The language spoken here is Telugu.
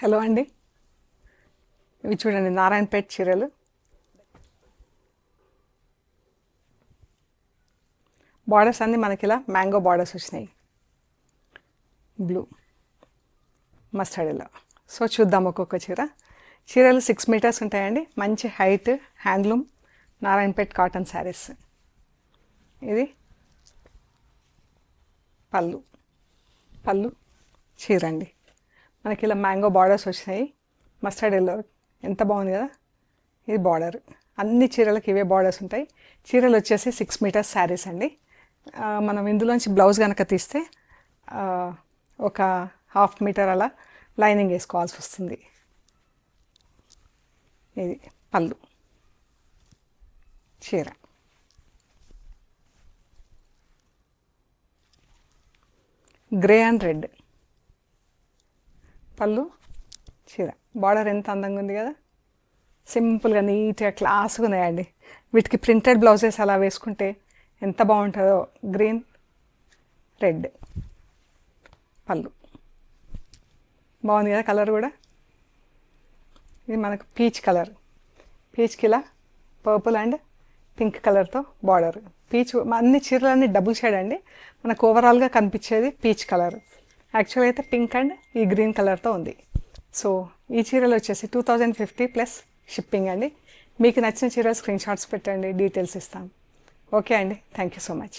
హలో అండి, ఇవి చూడండి నారాయణపేట్ చీరలు. బార్డర్స్ అన్నీ మనకి ఇలా మ్యాంగో బార్డర్స్ వచ్చినాయి, బ్లూ మస్టర్డ్ ఇలా. సో చూద్దాం ఒక్కొక్క చీర. చీరలు 6 మీటర్స్ ఉంటాయండి, మంచి height, handloom Narayanpet cotton saris. ఇది పళ్ళు, పళ్ళు చీర అండి. మనకి ఇలా మ్యాంగో బార్డర్స్ వచ్చినాయి, మస్టర్డ్ ఎల్లో, ఎంత బాగుంది కదా. ఇది బార్డర్, అన్ని చీరలకు ఇవే బార్డర్స్ ఉంటాయి. చీరలు వచ్చేసి 6 మీటర్స్ శారీస్ అండి. మనం ఇందులోంచి బ్లౌజ్ కనుక తీస్తే ఒక 1/2 మీటర్ అలా లైనింగ్ వేసుకోవాల్సి వస్తుంది. ఇది పళ్ళు చీర. గ్రే అండ్ రెడ్ పళ్ళు చీర. బార్డర్ ఎంత అందంగా ఉంది కదా, సింపుల్గా నీట్గా క్లాస్గా ఉన్నాయండి. వీటికి ప్రింటెడ్ బ్లౌజెస్ అలా వేసుకుంటే ఎంత బాగుంటుందో. గ్రీన్ రెడ్ పళ్ళు బాగుంది కదా, కలర్ కూడా. ఇది మనకు పీచ్ కలర్, పీచ్కి ఇలా పర్పుల్ అండ్ పింక్ కలర్తో బార్డర్. పీచ్ అన్ని చీరలన్నీ డబుల్ షేడ్ అండి. మనకు ఓవరాల్గా కనిపించేది పీచ్ కలర్, యాక్చువల్గా అయితే పింక్ అండ్ ఈ గ్రీన్ కలర్తో ఉంది. సో ఈ చీరలు వచ్చేసి 2050 ప్లస్ షిప్పింగ్ అండి. మీకు నచ్చిన చీరలు స్క్రీన్ షాట్స్ పెట్టండి, డీటెయిల్స్ ఇస్తాం. ఓకే అండి, థ్యాంక్ యూ సో మచ్.